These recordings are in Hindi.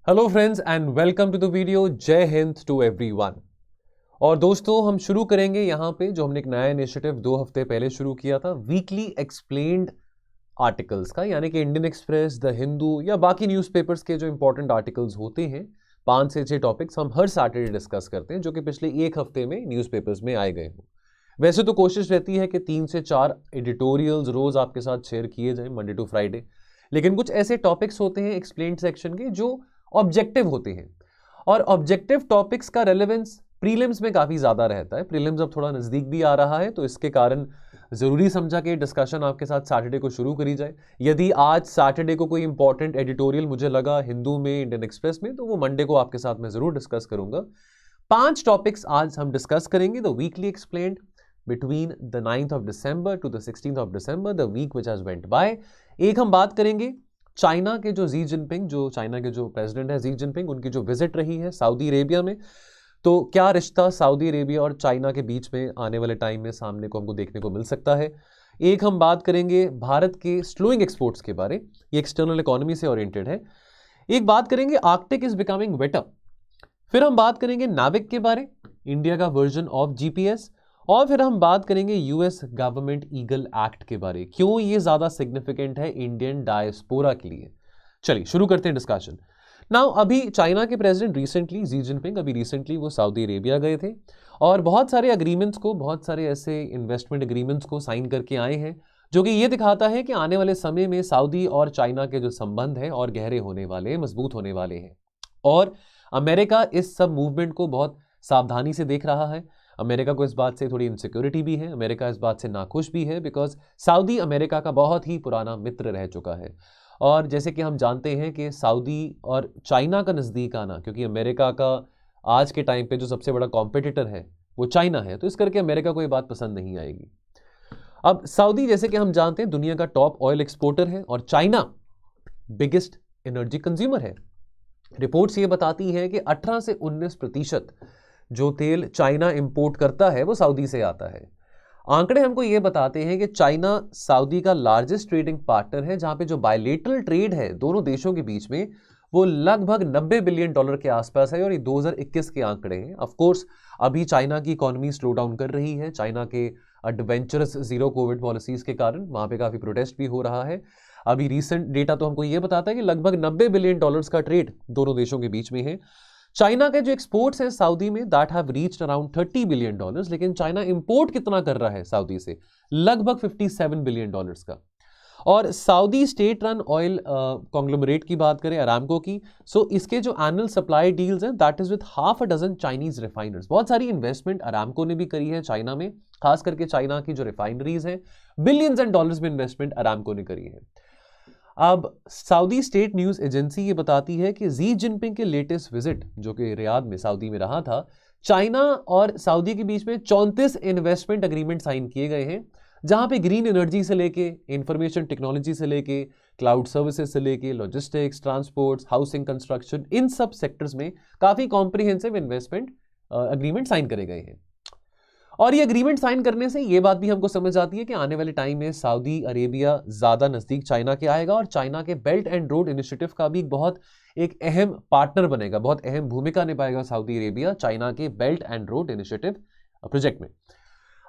Hello friends and welcome to the video. जय हिंद टू एवरीवन। और दोस्तों हम शुरू करेंगे यहाँ पे जो हमने एक नया इनिशिएटिव 2 हफ्ते पहले शुरू किया था, वीकली एक्सप्लेन्ड आर्टिकल्स का, यानी कि इंडियन एक्सप्रेस, द हिंदू या बाकी न्यूज़पेपर्स के जो इंपॉर्टेंट आर्टिकल्स होते हैं 5 से 6 टॉपिक्स हम हर सैटरडे डिस्कस करते हैं, जो कि पिछले 1 हफ्ते में न्यूज़पेपर्स में आए गए हों। वैसे तो कोशिश रहती है कि 3 से 4 एडिटोरियल्स रोज आपके साथ शेयर किए जाएं मंडे टू फ्राइडे, लेकिन कुछ ऐसे टॉपिक्स होते हैं एक्सप्लेन्ड सेक्शन के जो ऑब्जेक्टिव होते हैं, और ऑब्जेक्टिव टॉपिक्स का रेलेवेंस प्रीलिम्स में काफ़ी ज़्यादा रहता है। प्रीलिम्स अब थोड़ा नज़दीक भी आ रहा है, तो इसके कारण ज़रूरी समझा कि डिस्कशन आपके साथ सैटरडे को शुरू करी जाए। यदि आज सैटरडे को कोई इंपॉर्टेंट एडिटोरियल मुझे लगा हिंदू में, इंडियन एक्सप्रेस में, तो वो मंडे को आपके साथ मैं ज़रूर डिस्कस करूंगा। 5 टॉपिक्स आज हम डिस्कस करेंगे। The weekly explained between the 9th of December to the 16th of December, the week which has went by। एक हम बात करेंगे चाइना के जो जी जिनपिंग, जो चाइना के जो प्रेसिडेंट है जी जिनपिंग, उनकी जो विजिट रही है सऊदी अरेबिया में, तो क्या रिश्ता सऊदी अरेबिया और चाइना के बीच में आने वाले टाइम में सामने को हमको देखने को मिल सकता है। एक हम बात करेंगे भारत के स्लोइंग एक्सपोर्ट्स के बारे, ये एक्सटर्नल इकोनॉमी से ओरिएंटेड है। एक बात करेंगे आर्कटिक इज बिकमिंग वेटर। फिर हम बात करेंगे नाविक के बारे, इंडिया का वर्जन ऑफ जीपीएस। और फिर हम बात करेंगे यूएस गवर्नमेंट ईगल एक्ट के बारे, क्यों ये ज्यादा सिग्निफिकेंट है इंडियन डायस्पोरा के लिए। चलिए शुरू करते हैं डिस्कशन। नाउ अभी चाइना के प्रेसिडेंट रिसेंटली जी जिनपिंग अभी रिसेंटली वो सऊदी अरेबिया गए थे और बहुत सारे एग्रीमेंट्स को, बहुत सारे ऐसे इन्वेस्टमेंट एग्रीमेंट्स को साइन करके आए हैं, जो कि ये दिखाता है कि आने वाले समय में सऊदी और चाइना के जो संबंध हैं और गहरे होने वाले हैं, मजबूत होने वाले हैं। और अमेरिका इस सब मूवमेंट को बहुत सावधानी से देख रहा है। अमेरिका को इस बात से थोड़ी इनसिक्योरिटी भी है, अमेरिका इस बात से नाखुश भी है, बिकॉज सऊदी अमेरिका का बहुत ही पुराना मित्र रह चुका है। और जैसे कि हम जानते हैं कि सऊदी और चाइना का नज़दीक आना, क्योंकि अमेरिका का आज के टाइम पे जो सबसे बड़ा कॉम्पिटिटर है वो चाइना है, तो इस करके अमेरिका को ये बात पसंद नहीं आएगी। अब सऊदी जैसे कि हम जानते हैं दुनिया का टॉप ऑयल एक्सपोर्टर है और चाइना बिगेस्ट एनर्जी कंज्यूमर है। रिपोर्ट्स ये बताती हैं कि 18 से 19% जो तेल चाइना इंपोर्ट करता है वो सऊदी से आता है। आंकड़े हमको ये बताते हैं कि चाइना सऊदी का लार्जेस्ट ट्रेडिंग पार्टनर है, जहां पे जो बायलेटरल ट्रेड है दोनों देशों के बीच में वो लगभग $90 बिलियन के आसपास है, और ये 2021 के आंकड़े हैं। ऑफ कोर्स अभी चाइना की इकोनॉमी स्लो डाउन कर रही है, चाइना के एडवेंचरस जीरो कोविड पॉलिसीज के कारण वहां पे काफी प्रोटेस्ट भी हो रहा है। अभी रिसेंट डेटा तो हमको ये बताता है कि लगभग $90 बिलियन का ट्रेड दोनों देशों के बीच में है। चाइना के जो एक्सपोर्ट्स हैं सऊदी में that have reached around $30 billion, लेकिन चाइना इंपोर्ट कितना कर रहा है सऊदी से? लगभग $57 बिलियन का। और Saudi state run oil conglomerate की बात करें, अरामको की, सो इसके जो एनुअल सप्लाई डील्स हैं that is with half a dozen Chinese refiners. बहुत सारी इन्वेस्टमेंट अरामको ने भी करी है चाइना में, खास करके चाइना की जो रिफाइनरीज हैं, बिलियंस एंड डॉलर्स में इन्वेस्टमेंट अरामको ने करी है। अब सऊदी स्टेट न्यूज एजेंसी ये बताती है कि जी जिनपिंग के लेटेस्ट विजिट जो कि रियाद में सऊदी में रहा था, चाइना और सऊदी के बीच में 34 इन्वेस्टमेंट एग्रीमेंट साइन किए गए हैं, जहां पे ग्रीन एनर्जी से लेके, इंफॉर्मेशन टेक्नोलॉजी से लेके, क्लाउड सर्विसेज से लेके, लॉजिस्टिक्स, ट्रांसपोर्ट्स, हाउसिंग, कंस्ट्रक्शन, इन सब सेक्टर्स में काफी कॉम्प्रिहेंसिव इन्वेस्टमेंट एग्रीमेंट साइन करे गए हैं। और ये एग्रीमेंट साइन करने से ये बात भी हमको समझ आती है कि आने वाले टाइम में सऊदी अरेबिया ज्यादा नजदीक चाइना के आएगा और चाइना के बेल्ट एंड रोड इनिशिएटिव का भी एक अहम पार्टनर बनेगा, बहुत अहम भूमिका निभाएगा सऊदी अरेबिया चाइना के belt and road initiative project में।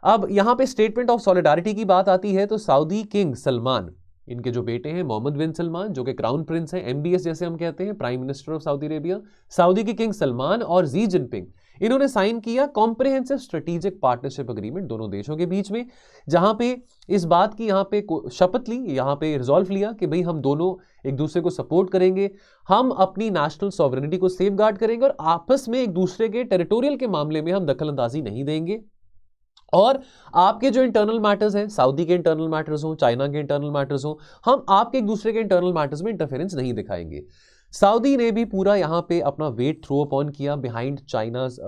अब यहां पे स्टेटमेंट ऑफ सॉलिडारिटी की बात आती है, तो सऊदी किंग सलमान, इनके जो बेटे हैं मोहम्मद बिन सलमान, जो कि क्राउन प्रिंस हैं, एमबीएस जैसे हम कहते हैं, prime minister of Saudi Arabia, Saudi के किंग सलमान और जी जिनपिंग, इन्होंने साइन किया कॉम्प्रिहेंसिव स्ट्रेटेजिक पार्टनरशिप एग्रीमेंट दोनों देशों के बीच में, जहां पे इस बात की यहां पे शपथ ली, यहां पे रिजॉल्व लिया कि भाई हम दोनों एक दूसरे को सपोर्ट करेंगे, हम अपनी नेशनल सॉवरेनिटी को सेफगार्ड करेंगे और आपस में एक दूसरे के टेरिटोरियल के मामले में हम दखलंदाजी नहीं देंगे। और आपके जो इंटरनल मैटर्स हैं, सऊदी के इंटरनल मैटर्स हो, चाइना के इंटरनल मैटर्स हो, हम आपके एक दूसरे के इंटरनल मैटर्स में इंटरफेरेंस नहीं दिखाएंगे। सऊदी ने भी पूरा यहाँ पे अपना वेट थ्रो अपॉन किया behind China's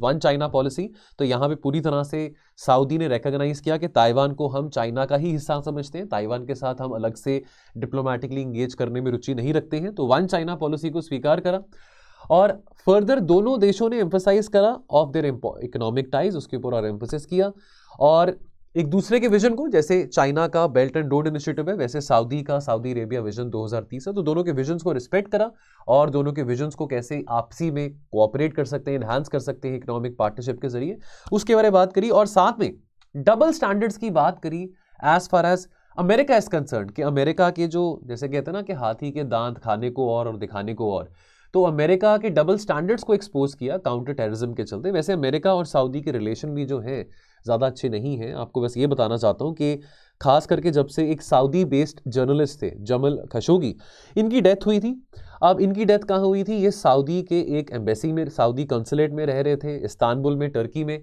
one China policy. तो यहाँ पे पूरी तरह से सऊदी ने रिकॉग्नाइज किया कि ताइवान को हम चाइना का ही हिस्सा समझते हैं, ताइवान के साथ हम अलग से डिप्लोमेटिकली इंगेज करने में रुचि नहीं रखते हैं, तो वन चाइना पॉलिसी को स्वीकार करा। और फर्दर दोनों देशों ने एम्फसाइज करा ऑफ देयर इकोनॉमिक टाइज, उसके ऊपर और एम्फोसिस किया। और एक दूसरे के विजन को, जैसे चाइना का बेल्ट एंड रोड इनिशिएटिव है, वैसे सऊदी का सऊदी अरेबिया विजन 2030 है, तो दोनों के विजन्स को रिस्पेक्ट करा और दोनों के विजन्स को कैसे आपसी में कोऑपरेट कर सकते हैं, एनहांस कर सकते हैं इकोनॉमिक पार्टनरशिप के जरिए, उसके बारे में बात करी। और साथ में डबल स्टैंडर्ड्स की बात करी as far as America is concerned, कि अमेरिका के जो, जैसे कहते हैं ना कि हाथी के दांत खाने को और दिखाने को और, तो अमेरिका के डबल स्टैंडर्ड्स को एक्सपोज किया काउंटर टेररिज्म के चलते। वैसे अमेरिका और सऊदी के रिलेशन भी जो है ज़्यादा अच्छे नहीं हैं। आपको बस ये बताना चाहता हूँ कि खास करके जब से एक सऊदी बेस्ड जर्नलिस्ट थे जमल खशोगी, इनकी डेथ हुई थी। अब इनकी डेथ कहाँ हुई थी? ये सऊदी के एक एम्बेसी में, सऊदी कंसुलेट में रह रहे थे, इस्तांबुल में, टर्की में।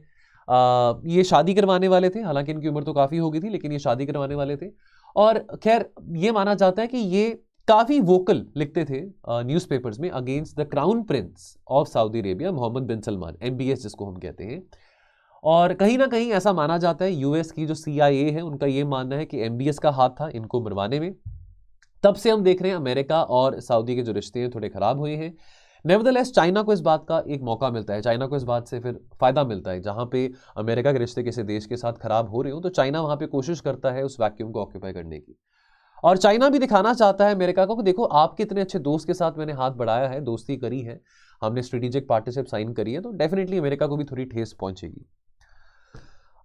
ये शादी करवाने वाले थे, हालांकि इनकी उम्र तो काफ़ी हो गई थी, लेकिन ये शादी करवाने वाले थे। और खैर ये माना जाता है कि ये काफ़ी वोकल लिखते थे न्यूज़पेपर्स में against the crown prince of Saudi Arabia Mohammed bin Salman, MBS जिसको हम कहते हैं। और कहीं ना कहीं ऐसा माना जाता है, यूएस की जो CIA है उनका ये मानना है कि MBS का हाथ था इनको मरवाने में। तब से हम देख रहे हैं अमेरिका और सऊदी के जो रिश्ते हैं थोड़े खराब हुए हैं। नेवरदलेस चाइना को इस बात का एक मौका मिलता है, चाइना को इस बात से फिर फायदा मिलता है, जहां पे अमेरिका के रिश्ते किसी देश के साथ खराब हो रहे हो तो चाइना वहां पे कोशिश करता है उस वैक्यूम को ऑक्यूपाई करने की। और चाइना भी दिखाना चाहता है अमेरिका को कि देखो आपके इतने अच्छे दोस्त के साथ मैंने हाथ बढ़ाया है, दोस्ती करी है, हमने स्ट्रेटेजिक पार्टनरशिप साइन करी है, तो डेफिनेटली अमेरिका को भी थोड़ी ठेस पहुंचेगी।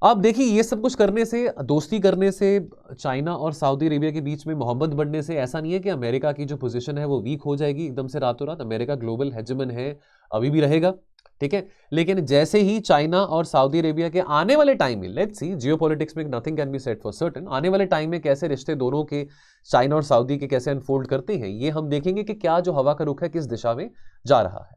अब देखिए ये सब कुछ करने से, दोस्ती करने से, चाइना और सऊदी अरेबिया के बीच में मोहब्बत बढ़ने से ऐसा नहीं है कि अमेरिका की जो पोजीशन है वो वीक हो जाएगी एकदम से रातों रात। अमेरिका ग्लोबल हेजेमन है, अभी भी रहेगा, ठीक है। लेकिन जैसे ही चाइना और सऊदी अरेबिया के आने वाले टाइम में, लेट्स सी, जियोपॉलिटिक्स में nothing can be said for certain, आने वाले टाइम में कैसे रिश्ते दोनों के, चाइना और सऊदी के कैसे अनफोल्ड करते हैं, ये हम देखेंगे कि क्या जो हवा का रुख है किस दिशा में जा रहा है।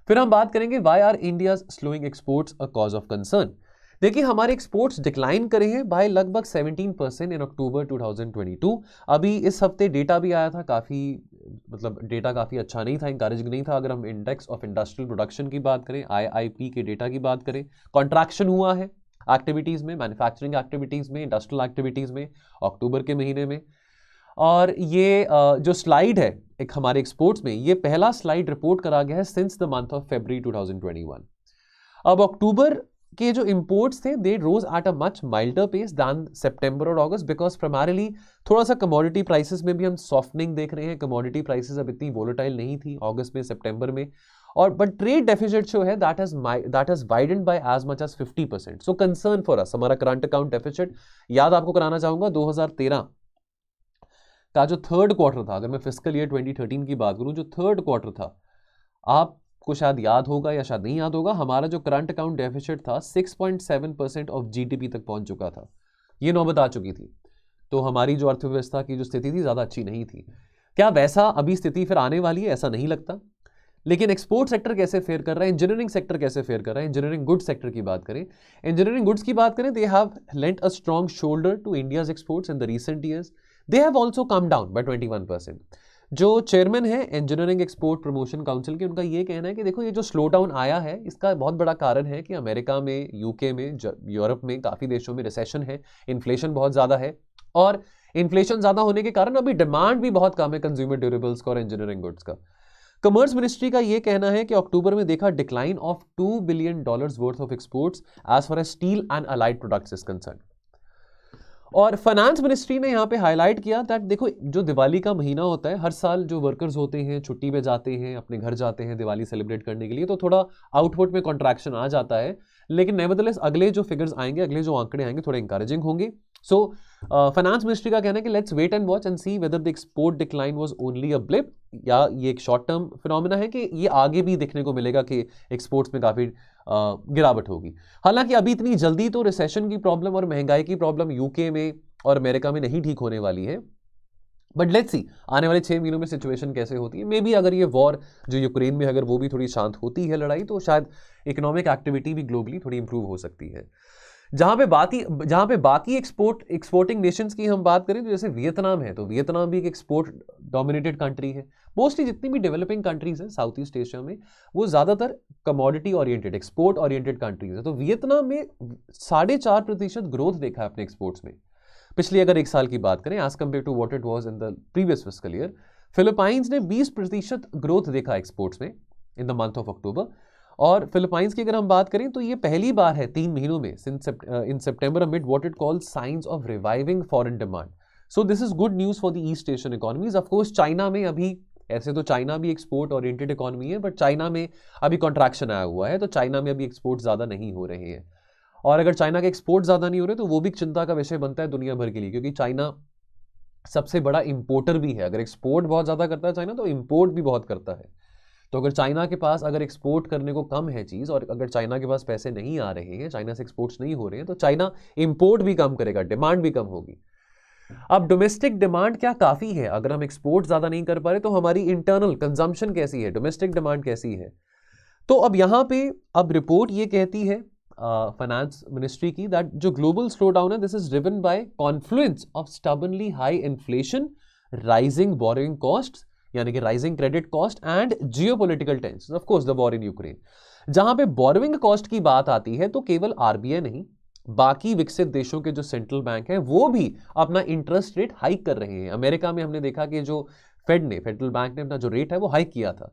फिर हम बात करेंगे why R India slowing exports a cause of concern. देखिए हमारे एक्सपोर्ट्स डिक्लाइन करे हैं बाय लगभग 17% इन अक्टूबर 2022। अभी इस हफ्ते डेटा भी आया था, काफ़ी मतलब डेटा काफ़ी अच्छा नहीं था, इंकरेजिंग नहीं था। अगर हम इंडेक्स ऑफ इंडस्ट्रियल प्रोडक्शन की बात करें, IIP के डेटा की बात करें, कॉन्ट्रैक्शन हुआ है एक्टिविटीज़ में, मैन्युफैक्चरिंग एक्टिविटीज़ में, इंडस्ट्रियल एक्टिविटीज़ में अक्टूबर के महीने में। और ये जो स्लाइड है एक हमारे एक्सपोर्ट्स में, ये पहला स्लाइड रिपोर्ट करा गया है since the month of February 2021। अब अक्टूबर के जो इंपोर्ट्स थे they rose at a much milder pace than September और अगस्त, बिकॉज प्राइमरीली थोड़ा सा कमोडिटी प्राइसेस में भी हम सॉफ्टनिंग देख रहे हैं। कमोडिटी प्राइसेस अब इतनी वोलेटाइल नहीं थी अगस्त में, सितंबर में। और बट ट्रेड डेफिसिट जो है that has widened by as much as 50%। So concern for us, हमारा करंट अकाउंट डेफिसिट याद आपको कराना चाहूंगा, 2013 का जो थर्ड क्वार्टर था, अगर मैं फिस्कल ईयर 2013 की बात करूं, जो थर्ड क्वार्टर था, आपको शायद याद होगा या शायद नहीं याद होगा, हमारा जो करंट अकाउंट डेफिसिट था 6.7% ऑफ GDP तक पहुंच चुका था। ये नौबत आ चुकी थी। तो हमारी जो अर्थव्यवस्था की जो स्थिति थी ज़्यादा अच्छी नहीं थी। क्या वैसा अभी स्थिति फिर आने वाली है? ऐसा नहीं लगता। लेकिन एक्सपोर्ट सेक्टर कैसे फेयर कर रहा है, इंजीनियरिंग सेक्टर कैसे फेयर कर रहा है? इंजीनियरिंग गुड्स सेक्टर की बात करें, इंजीनियरिंग गुड्स की बात करें, they have lent a strong shoulder to India's exports in the recent years. They have also come down by 21%। जो चेयरमैन है इंजीनियरिंग एक्सपोर्ट प्रमोशन काउंसिल के, उनका ये कहना है कि देखो ये जो स्लो डाउन आया है इसका बहुत बड़ा कारण है कि अमेरिका में, UK में, यूरोप में, काफ़ी देशों में रिसेशन है, इन्फ्लेशन बहुत ज़्यादा है, और इन्फ्लेशन ज़्यादा होने के कारण अभी डिमांड भी बहुत कम है कंज्यूमर ड्यूरेबल्स का और इंजीनियरिंग गुड्स का। कॉमर्स मिनिस्ट्री का ये कहना है कि अक्टूबर में देखा decline of $2 billion worth of exports as far as steel and allied products is concern. और फाइनेंस मिनिस्ट्री ने यहाँ पे हाईलाइट किया दैट देखो जो दिवाली का महीना होता है, हर साल जो वर्कर्स होते हैं छुट्टी पे जाते हैं, अपने घर जाते हैं दिवाली सेलिब्रेट करने के लिए, तो थोड़ा आउटपुट में कॉन्ट्रैक्शन आ जाता है। लेकिन नेवरदलेस अगले जो फिगर्स आएंगे, अगले जो आंकड़े आएंगे, थोड़े इंकरेजिंग होंगे। सो फाइनेंस मिनिस्ट्री का कहना है कि let's wait and watch and see whether the export decline was only a blip, या ये एक शॉर्ट टर्म फिनोमेना है कि ये आगे भी देखने को मिलेगा कि एक्सपोर्ट्स में काफ़ी गिरावट होगी। हालांकि अभी इतनी जल्दी तो रिसेशन की प्रॉब्लम और महंगाई की प्रॉब्लम UK में और अमेरिका में नहीं ठीक होने वाली है। बट लेट्स सी आने वाले 6 महीनों में सिचुएशन कैसे होती है। मे बी अगर ये वॉर जो यूक्रेन में, अगर वो भी थोड़ी शांत होती है लड़ाई, तो शायद इकोनॉमिक एक्टिविटी भी ग्लोबली थोड़ी इंप्रूव हो सकती है। जहाँ पे बाकी एक्सपोर्टिंग नेशंस की हम बात करें, तो जैसे वियतनाम है, तो वियतनाम भी एक एक्सपोर्ट डोमिनेटेड कंट्री है। मोस्टली जितनी भी डेवलपिंग कंट्रीज हैं साउथ ईस्ट एशिया में, वो ज़्यादातर commodity oriented, export oriented countries है। तो वियतनाम में 4.5% ग्रोथ देखा है अपने एक्सपोर्ट्स में पिछली अगर एक साल की बात करें, as compared to what it was in the previous fiscal year. Philippines ने 20% ग्रोथ देखा एक्सपोर्ट्स में in the month of October. और फिलीपाइंस की अगर हम बात करें तो ये पहली बार है 3 महीनों में in September amid what it called signs of reviving foreign demand. So this is good news for the East Asian economies. Of course China में अभी, ऐसे तो चाइना भी एक्सपोर्ट ओरिएंटेड इकोनॉमी है, बट चाइना में अभी कॉन्ट्रैक्शन आया हुआ है, तो चाइना में अभी एक्सपोर्ट ज़्यादा नहीं हो रहे हैं. और अगर चाइना के एक्सपोर्ट ज़्यादा नहीं हो रहे तो वो भी चिंता का विषय बनता है दुनिया भर के लिए, क्योंकि चाइना सबसे बड़ा इंपोर्टर भी है. अगर एक्सपोर्ट बहुत ज़्यादा करता है चाइना, तो इंपोर्ट भी बहुत करता है. तो अगर चाइना के पास अगर एक्सपोर्ट करने को कम है चीज़, और अगर चाइना के पास पैसे नहीं आ रहे हैं, चाइना से एक्सपोर्ट्स नहीं हो रहे हैं, तो चाइना इंपोर्ट भी कम करेगा, डिमांड भी कम होगी. अब डोमेस्टिक डिमांड क्या काफ़ी है? अगर हम एक्सपोर्ट ज़्यादा नहीं कर पा रहे तो हमारी इंटरनल कंजम्पशन कैसी है, डोमेस्टिक डिमांड कैसी है? तो अब यहाँ पे अब रिपोर्ट ये कहती है फाइनेंस मिनिस्ट्री की, दैट जो ग्लोबल स्लो डाउन है this is driven by confluence of stubbornly high inflation, rising borrowing cost यानी कि rising credit cost and geopolitical tension, of course the war in Ukraine. जहां पे बोरोइंग कॉस्ट की बात आती है तो केवल आरबीआई नहीं, बाकी विकसित देशों के जो सेंट्रल बैंक हैं वो भी अपना इंटरेस्ट रेट हाइक कर रहे हैं. अमेरिका में हमने देखा कि जो फेडरल बैंक ने अपना जो रेट है वो हाइक किया था.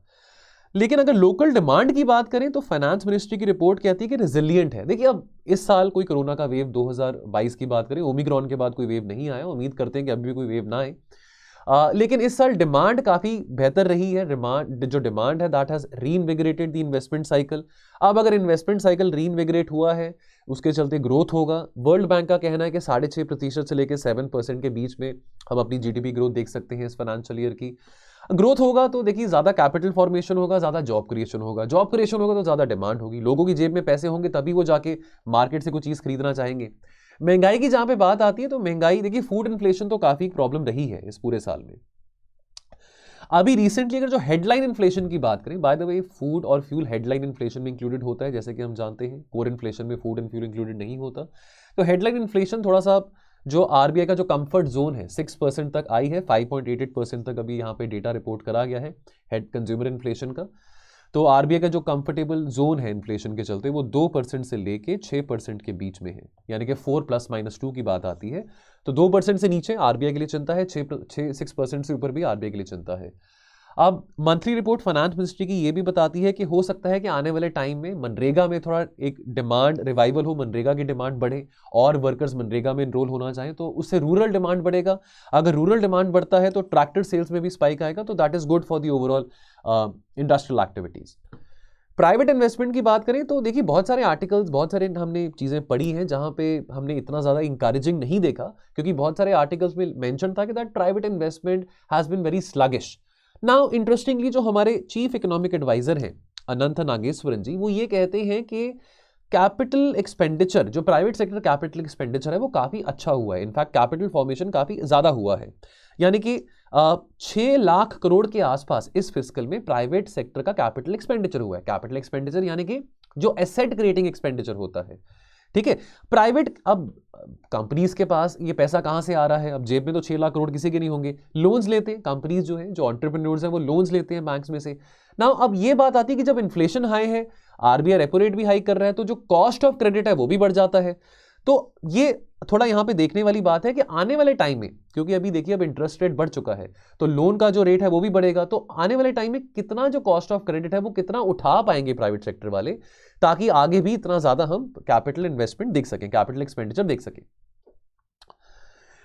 लेकिन अगर लोकल डिमांड की बात करें तो फाइनेंस मिनिस्ट्री की रिपोर्ट कहती है कि रेजिलिएंट है. देखिए, अब इस साल कोई कोरोना का वेव 2022 की बात करें, ओमिक्रॉन के बाद कोई वेव नहीं आया, उम्मीद करते हैं कि अभी भी कोई वेव ना आए. लेकिन इस साल डिमांड काफ़ी बेहतर रही है. जो डिमांड है that has reinvigorated the investment cycle. अब अगर इन्वेस्टमेंट साइकिल रीइन्विगरेट हुआ है, उसके चलते ग्रोथ होगा. वर्ल्ड बैंक का कहना है कि 6.5% से लेकर 7% के बीच में हम अपनी जीडीपी ग्रोथ देख सकते हैं इस फाइनेंशियल ईयर की. ग्रोथ होगा तो देखिए ज़्यादा कैपिटल फॉर्मेशन होगा, ज़्यादा जॉब क्रिएशन होगा. जॉब क्रिएशन होगा तो ज़्यादा डिमांड होगी. लोगों की जेब में पैसे होंगे तभी वो जाके मार्केट से कुछ चीज़ खरीदना चाहेंगे. महंगाई की जहाँ पे बात आती है तो महंगाई, देखिए फूड इन्फ्लेशन तो काफ़ी प्रॉब्लम रही है इस पूरे साल में. अभी रिसेंटली अगर जो हेडलाइन इन्फ्लेशन की बात करें, बाय द वे फूड और फ्यूल हेडलाइन इन्फ्लेशन में इंक्लूडेड होता है, जैसे कि हम जानते हैं कोर इन्फ्लेशन में फूड एंड फ्यूल इंक्लूडेड नहीं होता. तो हेडलाइन इन्फ्लेशन थोड़ा सा, जो आरबीआई का जो कंफर्ट जोन है 6% तक आई है, 5.88% तक अभी यहाँ पे डेटा रिपोर्ट करा गया है हेड कंज्यूमर इन्फ्लेशन का. तो आरबीआई का जो कंफर्टेबल जोन है इन्फ्लेशन के चलते वो 2% से लेके 6% के बीच में है, यानी कि 4 + -2 की बात आती है. तो 2% से नीचे आरबीआई के लिए चिंता है, 6% से ऊपर भी आरबीआई के लिए चिंता है. अब मंथली रिपोर्ट फाइनेंस मिनिस्ट्री की ये भी बताती है कि हो सकता है कि आने वाले टाइम में मनरेगा में थोड़ा एक डिमांड रिवाइवल हो, मनरेगा की डिमांड बढ़े और वर्कर्स मनरेगा में इनरोल होना चाहें, तो उससे रूरल डिमांड बढ़ेगा. अगर रूरल डिमांड बढ़ता है तो ट्रैक्टर सेल्स में भी स्पाइक आएगा, तो that is good for the overall industrial activities. Private investment की बात करें तो देखिए बहुत सारे आर्टिकल्स, बहुत सारे हमने चीज़ें पढ़ी हैं जहां पे हमने इतना ज़्यादा इंकरेजिंग नहीं देखा, क्योंकि बहुत सारे आर्टिकल्स में मेंशन था कि that private investment has been very sluggish. Now interestingly जो हमारे चीफ इकोनॉमिक एडवाइजर हैं अनंत नागेश्वरन जी, वो ये कहते हैं कि कैपिटल एक्सपेंडिचर, जो प्राइवेट सेक्टर कैपिटल एक्सपेंडिचर है वो काफ़ी अच्छा हुआ है. इनफैक्ट कैपिटल फॉर्मेशन काफ़ी ज़्यादा हुआ है, यानी कि 6 लाख करोड़ के आसपास इस फिस्कल में प्राइवेट सेक्टर का कैपिटल एक्सपेंडिचर हुआ है. कैपिटल एक्सपेंडिचर यानी कि जो एसेट क्रिएटिंग एक्सपेंडिचर होता है, ठीक है. प्राइवेट, अब कंपनीज के पास ये पैसा कहां से आ रहा है? अब जेब में तो 6 लाख करोड़ किसी के नहीं होंगे, लोन्स लेते हैं कंपनीज, जो है जो एंटरप्रेन्योर्स हैं वो लोन्स लेते हैं बैंक्स में से. नाउ अब ये बात आती है कि जब इन्फ्लेशन हाई है, आरबीआई रेपो रेट भी हाई कर रहा है, तो जो कॉस्ट ऑफ क्रेडिट है वो भी बढ़ जाता है. तो ये थोड़ा यहां पे देखने वाली बात है कि आने वाले टाइम में, क्योंकि अभी देखिए अब इंटरेस्ट रेट बढ़ चुका है तो लोन का जो रेट है वो भी बढ़ेगा, तो आने वाले टाइम में कितना जो कॉस्ट ऑफ क्रेडिट है वो कितना उठा पाएंगे प्राइवेट सेक्टर वाले, ताकि आगे भी इतना ज्यादा हम कैपिटल इन्वेस्टमेंट देख सकें, कैपिटल एक्सपेंडिचर देख सकें.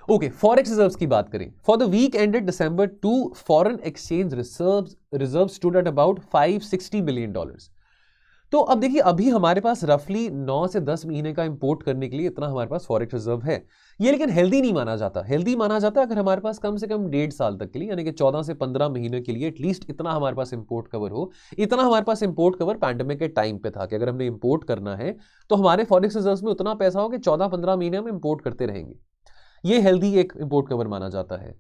ओके, फॉरेक्स रिजर्व्स की बात करें. For the week ended December 2 foreign exchange reserve stood at about $560 billion. तो अब देखिए अभी हमारे पास रफली 9 से 10 महीने का इंपोर्ट करने के लिए इतना हमारे पास फॉरेक्स रिजर्व है. ये लेकिन हेल्दी नहीं माना जाता. हेल्दी माना जाता है अगर हमारे पास कम से कम 1.5 साल तक के लिए, यानी कि 14 से 15 महीने के लिए एटलीस्ट इतना हमारे पास इंपोर्ट कवर हो. इतना हमारे पास इंपोर्ट कवर पैंडेमिक के टाइम पे था कि अगर हमने इंपोर्ट करना है तो हमारे फॉरेक्स रिजर्व में उतना पैसा हो कि 14-15 महीने हम इंपोर्ट करते रहेंगे. ये हेल्दी एक इंपोर्ट कवर माना जाता है.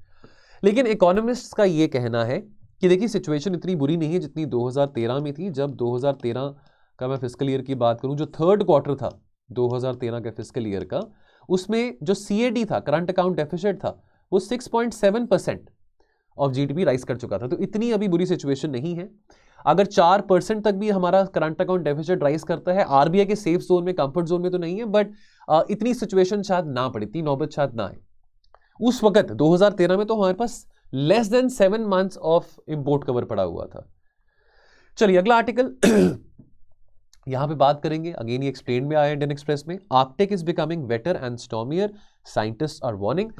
लेकिन इकोनॉमिस्ट्स का ये कहना है कि देखिए सिचुएशन इतनी बुरी नहीं है जितनी 2013 में थी. जब 2013 का मैं फिस्कल ईयर की बात करूं, जो थर्ड क्वार्टर था 2013 के फिस्कल ईयर का, उसमें जो CAD था, करंट अकाउंट डेफिसिट था, वो 6.7% ऑफ जीडीपी राइज कर चुका था. तो इतनी अभी बुरी सिचुएशन नहीं है. अगर 4% तक भी हमारा करंट अकाउंट डेफिसिट राइज करता है, आरबीआई के सेफ जोन में, कंफर्ट जोन में तो नहीं है, बट इतनी सिचुएशन शायद ना पड़े, इतनी नौबत शायद ना आए. उस वक्त 2013 में तो हमारे पास less than 7 months of import cover पड़ा हुआ था. चलिए अगला आर्टिकल यहां पे बात करेंगे, अगेन ये एक्सप्लेन में आया इंडियन एक्सप्रेस में, Arctic is becoming wetter and stormier, scientist are warning.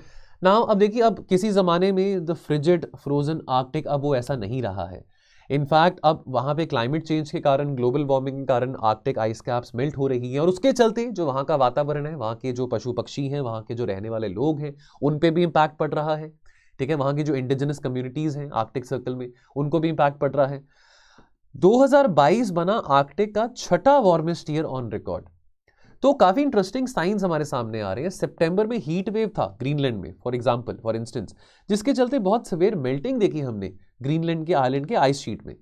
Now अब देखिए, अब किसी जमाने में द फ्रिजिड फ्रोजन आर्कटिक, अब वो ऐसा नहीं रहा है। इनफैक्ट अब वहां पे क्लाइमेट चेंज के कारण, ग्लोबल वार्मिंग के कारण आर्कटिक आइस कैप्स मेल्ट हो रही हैं, और उसके चलते जो वहां का वातावरण है, वहां के जो पशु पक्षी हैं, वहां के जो रहने वाले लोग हैं, उन पे भी इंपैक्ट पड़ रहा है। ठीक है, वहां की जो इंडिजिनस कम्युनिटीज हैं आर्कटिक सर्कल में, उनको भी इंपैक्ट पड़ रहा है। 2022 बना आर्कटिक का छठा वार्मेस्ट ईयर ऑन रिकॉर्ड। तो काफी इंटरेस्टिंग साइंस हमारे सामने आ रहे हैं। सितंबर में हीट वेव था ग्रीनलैंड में, फॉर इंस्टेंस, जिसके चलते बहुत सिवियर मेल्टिंग देखी हमने ग्रीनलैंड के आइलैंड के आइस शीट में।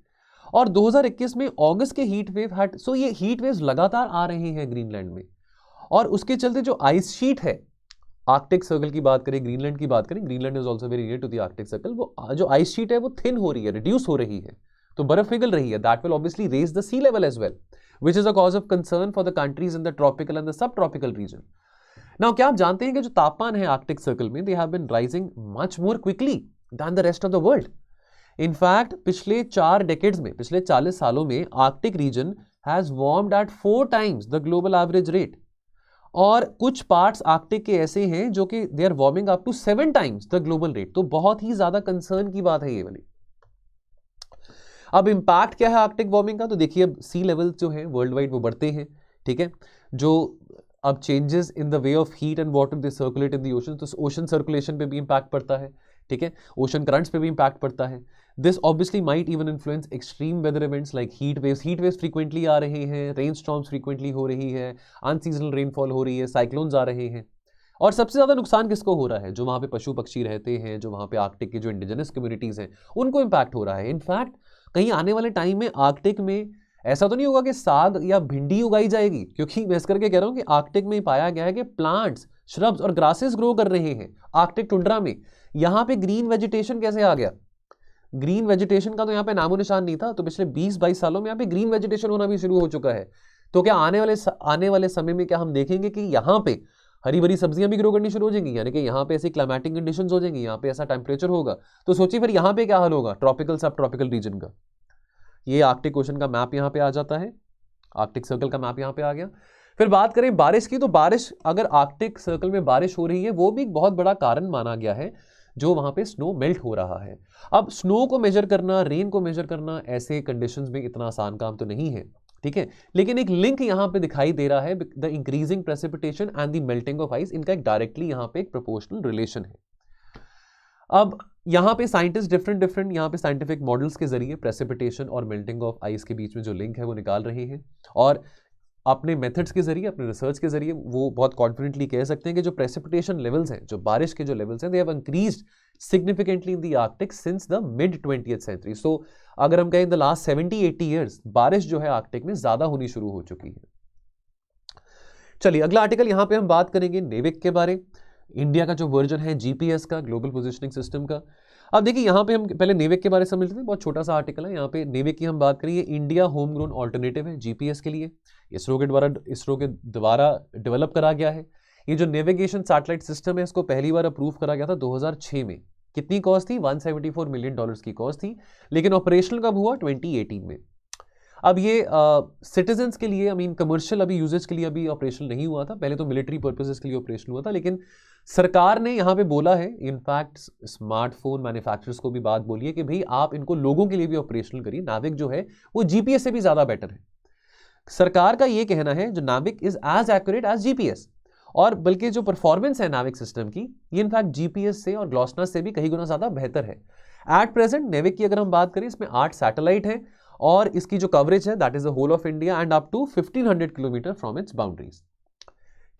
और 2021 में अगस्त के हीट वेव हट, सो ये हीट वेव्स लगातार आ रहे हैं ग्रीनलैंड में, और उसके चलते जो आइस शीट है, आर्कटिक सर्कल की बात करें, ग्रीनलैंड की बात करें, Greenland is also very near to the Arctic circle, वो जो आइस शीट है वो थिन हो रही है, रिड्यूस हो रही है, तो बर्फ पिघल रही है। That will obviously raise the sea level as well, which is a cause of concern for the countries in the tropical and the subtropical region. Now, क्या आप जानते हैं कि जो तापमान है आर्कटिक सर्कल में, they have been rising much more quickly than the rest of the world. In fact, पिछले 4 डेकेड्स में, पिछले 40 सालों में Arctic region has warmed at 4 times the global average rate. और कुछ पार्ट्स आर्कटिक के ऐसे हैं जो कि they are warming up to 7 times the global rate. तो बहुत ही ज्यादा कंसर्न की बात है ये वाली। अब इंपैक्ट क्या है आर्कटिक वार्मिंग का, तो देखिए अब सी लेवल जो है वर्ल्ड वाइड वो बढ़ते हैं। ठीक है, जो अब changes in the way of heat and water they circulate in the ocean, तो ओशन सर्कुलेशन पे भी इंपैक्ट पड़ता है। ठीक है, ओशन करंट्स पे भी इंपैक्ट पड़ता है। This obviously might even influence extreme weather events like heat waves frequently आ रहे हैं, रेन स्टॉर्म्स फ्रीक्वेंटली हो रही है, अनसीजनल रेनफॉल हो रही है, साइक्लोन्स आ रहे हैं। और सबसे ज्यादा नुकसान किसको हो रहा है, जो वहां पे पशु पक्षी रहते हैं, जो वहां पे आर्कटिक की जो इंडिजिनस कम्युनिटीज हैं, उनको इंपैक्ट हो रहा है। इनफैक्ट कहीं आने वाले टाइम में आर्कटिक में ऐसा तो नहीं होगा कि साग या भिंडी उगाई जाएगी, क्योंकि मैं इस करके कह रहा हूं कि आर्कटिक में पाया गया है कि प्लांट्स, श्रब्स और ग्रासेस ग्रो कर रहे हैं आर्कटिक टुंड्रा में। यहां पे ग्रीन वेजिटेशन कैसे आ गया? ग्रीन वेजिटेशन का तो यहाँ पे नामो निशान नहीं था, तो पिछले 20-22 सालों में यहाँ पे ग्रीन वेजिटेशन होना भी शुरू हो चुका है। तो क्या आने वाले समय में क्या हम देखेंगे कि यहाँ पे हरी भरी सब्जियां भी ग्रो करनी शुरू हो जाएंगी, यानी कि यहाँ पे ऐसी क्लाइमेटिक कंडीशंस हो जाएंगी, यहाँ पे ऐसा टेम्परेचर होगा, तो सोचिए फिर यहाँ पे क्या हाल होगा ट्रॉपिकल सब ट्रॉपिकल रीजन का। ये आर्कटिक ओशन का मैप यहाँ पे आ जाता है, आर्कटिक सर्कल का मैप यहाँ पे आ गया। फिर बात करें बारिश की, तो बारिश, अगर आर्कटिक सर्कल में बारिश हो रही है, वो भी एक बहुत बड़ा कारण माना गया है, जो वहां पे स्नो मेल्ट हो रहा है। अब स्नो को मेजर करना, रेन को मेजर करना ऐसे कंडीशंस में इतना आसान काम तो नहीं है। ठीक है, लेकिन एक लिंक यहां पे दिखाई दे रहा है, the increasing precipitation and the melting of ice, इनका एक डायरेक्टली यहां पे एक प्रोपोर्शनल रिलेशन है। अब यहां पे साइंटिस्ट डिफरेंट यहां पे साइंटिफिक मॉडल्स के जरिए प्रेसिपिटेशन और मेल्टिंग ऑफ आइस के बीच में जो लिंक है वो निकाल रहे हैं, और अपने मेथड्स के जरिए, अपने रिसर्च के जरिए वो बहुत कॉन्फिडेंटली कह सकते हैं कि जो प्रेसिपिटेशन लेवल्स हैं, जो बारिश के जो लेवल्स हैं, they have increased significantly in the Arctic since the mid 20th century. So अगर हम कहें द लास्ट 70-80 ईयर्स, बारिश जो है आर्कटिक में ज्यादा होनी शुरू हो चुकी है। चलिए अगला आर्टिकल, यहां पे हम बात करेंगे नेविक के बारे, इंडिया का जो वर्जन है जीपीएस का, ग्लोबल पोजिशनिंग सिस्टम का। अब देखिए यहाँ पे हम पहले नेविक के बारे में समझ लेते हैं, बहुत छोटा सा आर्टिकल है। यहाँ पे नेविक की हम बात करें, ये इंडिया होम ग्रोन ऑल्टरनेटिव है जीपीएस के लिए, इसरो के द्वारा डेवलप करा गया है। ये जो नेविगेशन सैटेलाइट सिस्टम है, इसको पहली बार अप्रूव करा गया था 2006 में। कितनी कॉस्ट थी? $174 मिलियन की कॉस्ट थी, लेकिन ऑपरेशनल कब हुआ? 2018 में। अब ये सिटीजन्स के लिए, आई मीन कमर्शियल अभी यूजेज के लिए अभी ऑपरेशनल नहीं हुआ था, पहले तो मिलिट्री पर्पसेस के लिए ऑपरेशनल हुआ था, लेकिन सरकार ने यहाँ पे बोला है, इनफैक्ट स्मार्टफोन मैन्युफैक्चरर्स को भी बात बोली है कि भाई आप इनको लोगों के लिए भी ऑपरेशनल करिए, नाविक जो है वो जीपीएस से भी ज्यादा बेटर है। सरकार का ये कहना है जो NavIC is as accurate as GPS, और बल्कि जो परफॉर्मेंस है नाविक सिस्टम की, ये इनफैक्ट जीपीएस से और ग्लॉसनर से भी कई गुना ज्यादा बेहतर है। एट प्रेजेंट नेविक की अगर हम बात करें, इसमें 8 सैटेलाइट है, और इसकी जो कवरेज है that is the whole of India and up to 1500 kilometre from its boundaries.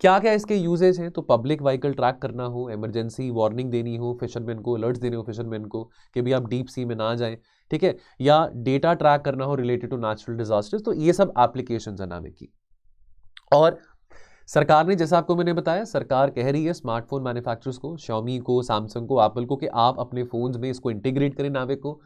क्या क्या इसके यूजेज हैं? तो पब्लिक व्हीकल ट्रैक करना हो, इमरजेंसी वार्निंग देनी हो फिशरमैन को, अलर्ट्स देने हो फिशरमैन को कि भी आप डीप सी में ना जाएं, ठीक है, या डेटा ट्रैक करना हो रिलेटेड टू नेचुरल डिजास्टर्स, तो ये सब एप्लीकेशंस है नाविक की। और सरकार ने, जैसा आपको मैंने बताया, सरकार कह रही है स्मार्टफोन मैन्युफैक्चरर्स को, Xiaomi को, सैमसंग को, एप्पल को, कि आप अपने फोन्स में इसको इंटीग्रेट करें नाविक को।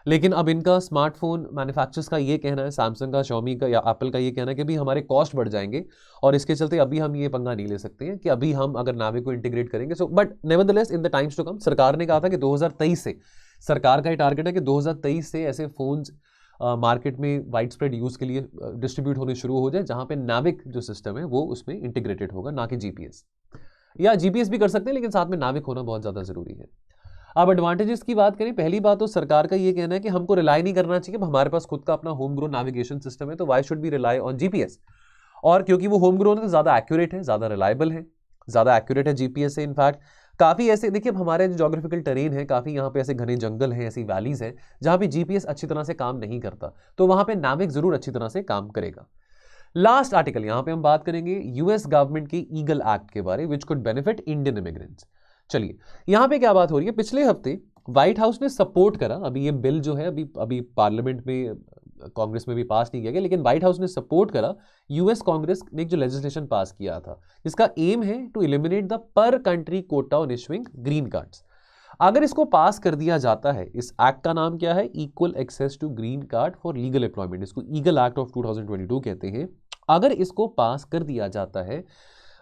लेकिन अब इनका स्मार्टफोन मैन्युफैक्चरर्स का ये कहना है, सैमसंग का, Xiaomi का या एप्पल का ये कहना है कि भी हमारे कॉस्ट बढ़ जाएंगे, और इसके चलते अभी हम ये पंगा नहीं ले सकते हैं कि अभी हम अगर नाविक को इंटीग्रेट करेंगे। So but nevertheless in the times to come, सरकार ने कहा था कि 2023 से, सरकार का ये टारगेट है कि 2023 से ऐसे फोन्स मार्केट में वाइड स्प्रेड यूज़ के लिए डिस्ट्रीब्यूट होने शुरू हो जाए, जहाँ पे नाविक जो सिस्टम है वो उसमें इंटीग्रेटेड होगा, ना कि जीपीएस। या जीपीएस भी कर सकते हैं, लेकिन साथ में नाविक होना बहुत ज़्यादा ज़रूरी है। अब एडवांटेजेस की बात करें, पहली बात तो सरकार का ये कहना है कि हमको रिलाई नहीं करना चाहिए, हमारे पास खुद का अपना होम ग्रोन नेविगेशन सिस्टम है, तो why should be rely on GPS. और क्योंकि वो होम ग्रोन है तो ज़्यादा एक्यूरेट है, ज़्यादा रिलायबल है, ज़्यादा एक्यूरेट है जीपीएस से। इनफैक्ट काफ़ी ऐसे, देखिए अब हमारे जो जोग्राफिकल टेरेन है, काफ़ी यहाँ पे ऐसे घने जंगल हैं, ऐसी वैलीज हैं जहाँ पे जीपीएस अच्छी तरह से काम नहीं करता, तो वहाँ पे नाविक जरूर अच्छी तरह से काम करेगा। लास्ट आर्टिकल यहाँ पे हम बात करेंगे यूएस गवर्नमेंट के ईगल एक्ट के बारे, which could benefit Indian immigrants. चलिए यहाँ पे क्या बात हो रही है, पिछले हफ्ते व्हाइट हाउस ने सपोर्ट करा, अभी ये बिल जो है अभी पार्लियामेंट में कांग्रेस में भी पास नहीं किया गया, लेकिन व्हाइट हाउस ने सपोर्ट करा यूएस कांग्रेस ने एक जो लेजिस्लेशन पास किया था, जिसका एम है to eliminate the per country quota on issuing green cards. अगर इसको पास कर दिया जाता है, इस एक्ट का नाम क्या है, equal access to green card for legal employment, इसको ईगल एक्ट ऑफ 2022 कहते हैं। अगर इसको पास कर दिया जाता है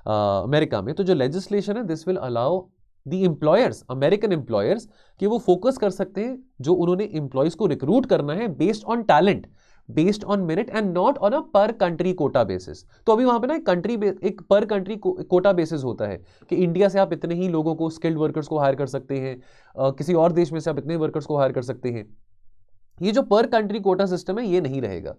अमेरिका में, तो जो लेजिस्लेशन है this will allow the employers, American employers, कि वो फोकस कर सकते हैं जो उन्होंने एम्प्लॉयज को रिक्रूट करना है based on talent, based on merit and not on a पर कंट्री कोटा बेसिस। तो अभी वहां पे ना एक पर कंट्री कोटा बेसिस होता है कि इंडिया से आप इतने ही लोगों को, स्किल्ड वर्कर्स को हायर कर सकते हैं, किसी और देश में से आप इतने वर्कर्स को हायर कर सकते हैं। ये जो पर कंट्री कोटा सिस्टम है ये नहीं रहेगा,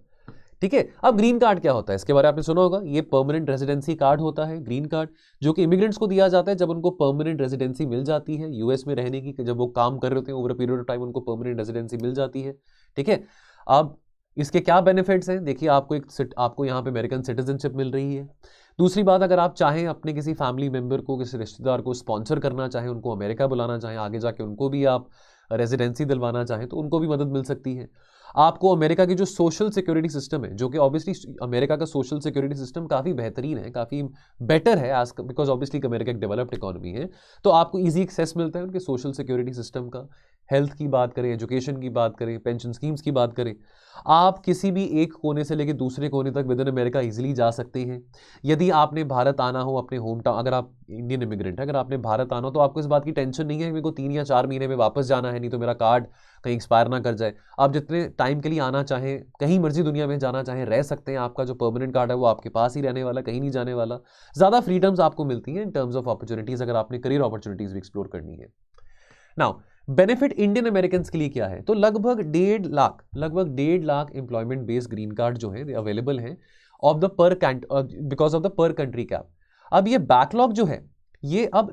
ठीक है। अब ग्रीन कार्ड क्या होता है, इसके बारे में आपने सुना होगा, ये परमानेंट रेजिडेंसी कार्ड होता है, ग्रीन कार्ड, जो कि इमिग्रेंट्स को दिया जाता है जब उनको परमानेंट रेजिडेंसी मिल जाती है यूएस में रहने की, जब वो काम कर रहे होते हैं over a period of time उनको परमानेंट रेजिडेंसी मिल जाती है, ठीक है। अब इसके क्या बेनिफिट्स हैं, देखिए आपको यहाँ पे अमेरिकन सिटीजनशिप मिल रही है। दूसरी बात, अगर आप चाहें अपने किसी फैमिली मेंबर को, किसी रिश्तेदार को स्पॉन्सर करना चाहें, उनको अमेरिका बुलाना चाहें, आगे जाके उनको भी आप रेजिडेंसी दिलवाना चाहें, तो उनको भी मदद मिल सकती है। आपको अमेरिका की जो सोशल सिक्योरिटी सिस्टम है, जो कि ऑब्वियसली अमेरिका का सोशल सिक्योरिटी सिस्टम काफ़ी बेहतरीन है, काफ़ी बेटर है आज, बिकॉज ऑब्वियसली अमेरिका एक डेवलप्ड इकोनॉमी है, तो आपको इजी एक्सेस मिलता है उनके सोशल सिक्योरिटी सिस्टम का। हेल्थ की बात करें, एजुकेशन की बात करें, पेंशन स्कीम्स की बात करें, आप किसी भी एक कोने से लेकर दूसरे कोने तक विद इन अमेरिका इजीली जा सकते हैं। यदि आपने भारत आना हो अपने होम टाउन, अगर आप इंडियन इमिग्रेंट है, अगर आपने भारत आना हो तो आपको इस बात की टेंशन नहीं है मेरे को 3 या 4 महीने में वापस जाना है, नहीं तो मेरा कार्ड कहीं एक्सपायर ना कर जाए। आप जितने टाइम के लिए आना चाहें, कहीं मर्जी दुनिया में जाना चाहें, रह सकते हैं। आपका जो परमानेंट कार्ड है वो आपके पास ही रहने वाला, कहीं नहीं जाने वाला। ज़्यादा फ्रीडम्स आपको मिलती हैं इन टर्म्स ऑफ अपॉर्चुनिटीज़, अगर आपने करियर अपॉर्चुनिटीज़ भी एक्सप्लोर करनी है। नाउ बेनिफिट इंडियन अमेरिकन के लिए क्या है, तो लगभग 1.5 lakh employment based green card जो है अवेलेबल हैं of the because of the per country cap. अब ये बैकलॉग जो है ये अब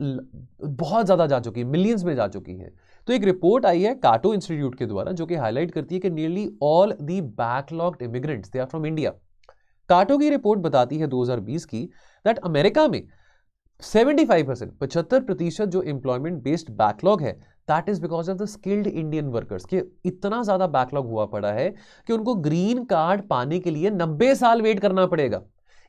बहुत ज़्यादा जा चुकी है, मिलियंस में जा चुकी है। तो एक रिपोर्ट आई है काटो इंस्टीट्यूट के द्वारा, जो कि हाईलाइट करती है कि nearly all the backlogged immigrants they are from India. Cato की रिपोर्ट बताती है 2020 की दैट अमेरिका में 75% जो एम्प्लॉयमेंट बेस्ड बैकलॉग है, that is because of the skilled Indian workers, के इतना ज्यादा बैकलॉग हुआ पड़ा है कि उनको ग्रीन कार्ड पाने के लिए 90 साल वेट करना पड़ेगा।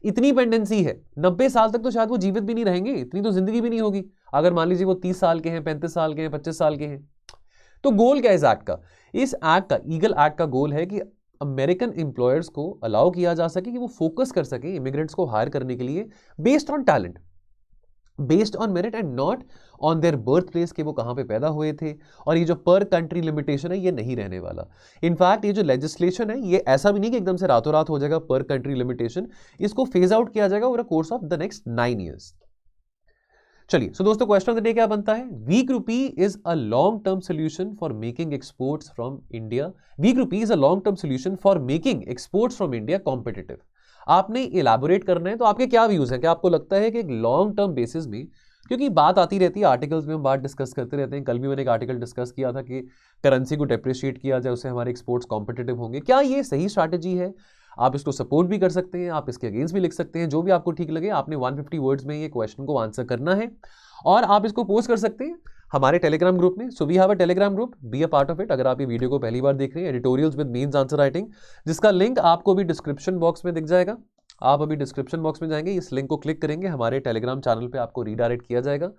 इतनी पेंडेंसी है, 90 साल तक तो शायद वो जीवित भी नहीं रहेंगे, इतनी तो जिंदगी भी नहीं होगी, अगर मान लीजिए वो 30 साल के हैं, 35 साल के हैं, 25 साल के हैं। तो गोल क्या है इस एक्ट का, ईगल एक्ट का गोल है कि अमेरिकन एम्प्लॉयर्स को अलाउ किया जा सके कि वो फोकस कर सके इमिग्रेंट्स को हायर करने के लिए based on talent, based on merit and not on their birth place, के वो कहां पे पैदा हुए थे। और ये जो पर कंट्री लिमिटेशन है ये नहीं रहने वाला। इनफैक्ट ये जो लेजिस्लेशन है ये ऐसा भी नहीं कि एकदम से रातों रात हो जाएगा पर कंट्री लिमिटेशन, इसको फेज आउट किया जाएगा over the course of the next 9 years. चलिए सो दोस्तों, क्वेश्चन ऑफ द डे क्या बनता है, weak rupee is a long term solution for making exports from India, weak rupee is a long term solution for making exports from India competitive. आपने इलैबोरेट करना है, तो आपके क्या व्यूज हैं, क्या आपको लगता है कि एक लॉन्ग टर्म बेसिस में, क्योंकि बात आती रहती है आर्टिकल्स में, हम बात डिस्कस करते रहते हैं, कल भी मैंने एक आर्टिकल डिस्कस किया था कि करेंसी को डेप्रिशिएट किया जाए, उससे हमारे एक्सपोर्ट्स कॉम्पिटिटिव होंगे, क्या ये सही स्ट्रैटेजी है। आप इसको सपोर्ट भी कर सकते हैं, आप इसके अगेंस्ट भी लिख सकते हैं, जो भी आपको ठीक लगे। आपने 150 वर्ड्स में ये क्वेश्चन को आंसर करना है और आप इसको पोस्ट कर सकते हैं हमारे टेलीग्राम ग्रुप में। So we have a Telegram group, be a part of it. अगर आप ये वीडियो को पहली बार देख रहे हैं, editorials with means answer writing, जिसका लिंक आपको भी डिस्क्रिप्शन बॉक्स में दिख जाएगा। आप अभी डिस्क्रिप्शन बॉक्स में जाएंगे, इस लिंक को क्लिक करेंगे, हमारे टेलीग्राम चैनल पे आपको रीडायरेक्ट किया जाएगा।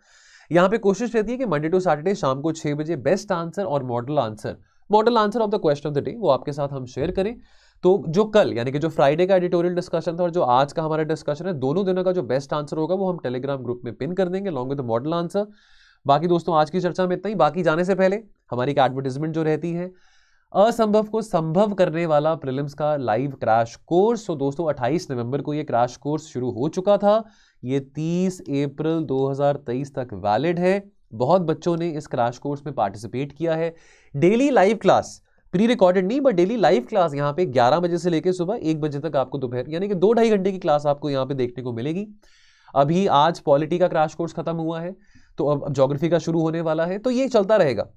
यहाँ पे कोशिश रहती है कि मंडे टू सैटरडे शाम को 6 बजे बेस्ट आंसर और model answer of the question of the day वो आपके साथ हम शेयर करें। तो जो कल यानी कि जो फ्राइडे का एडिटोरियल डिस्कशन था और जो आज का हमारा डिस्कशन है, दोनों दिनों का जो बेस्ट आंसर होगा वो हम टेलीग्राम ग्रुप में पिन कर देंगे along with the model answer. बाकी दोस्तों आज की चर्चा में इतना ही। बाकी जाने से पहले हमारी एक एडवर्टाइजमेंट जो रहती है, असंभव को संभव करने वाला प्रीलिम्स का लाइव क्रैश कोर्स। तो दोस्तों 28 नवंबर को ये क्रैश कोर्स शुरू हो चुका था, ये 30 अप्रैल 2023 तक वैलिड है। बहुत बच्चों ने इस क्रैश कोर्स में पार्टिसिपेट किया है। Daily live class, pre recorded नहीं बट डेली लाइव क्लास यहाँ पे 11 बजे से लेकर सुबह 1 बजे तक आपको दोपहर यानी कि 2-2.5 घंटे की क्लास आपको यहाँ पे देखने को मिलेगी। अभी आज पॉलिटी का क्रैश कोर्स खत्म हुआ है, तो अब ज्योग्राफी का शुरू होने वाला है, तो ये चलता रहेगा।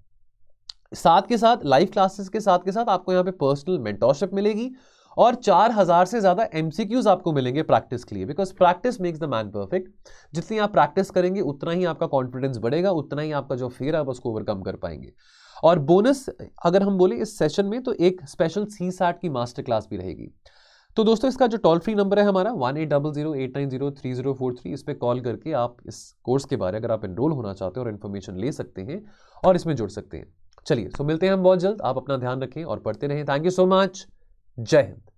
साथ के साथ लाइव क्लासेस के साथ आपको यहाँ पे पर्सनल मेंटोरशिप मिलेगी और 4000 से ज्यादा एमसीक्यूज आपको मिलेंगे प्रैक्टिस के लिए, because practice makes the man perfect. जितनी आप प्रैक्टिस करेंगे उतना ही आपका कॉन्फिडेंस बढ़ेगा, उतना ही आपका जो फियर है आप उसको ओवरकम कर पाएंगे। और बोनस अगर हम बोले इस सेशन में, तो एक स्पेशल CSAT की मास्टर क्लास भी रहेगी। तो दोस्तों इसका जो टोल फ्री नंबर है हमारा 1800-890-3043, इस पर कॉल करके आप इस कोर्स के बारे अगर आप एनरोल होना चाहते हैं और इन्फॉर्मेशन ले सकते हैं और इसमें जुड़ सकते हैं। चलिए, मिलते हैं हम बहुत जल्द। आप अपना ध्यान रखें और पढ़ते रहें। Thank you so much. जय हिंद।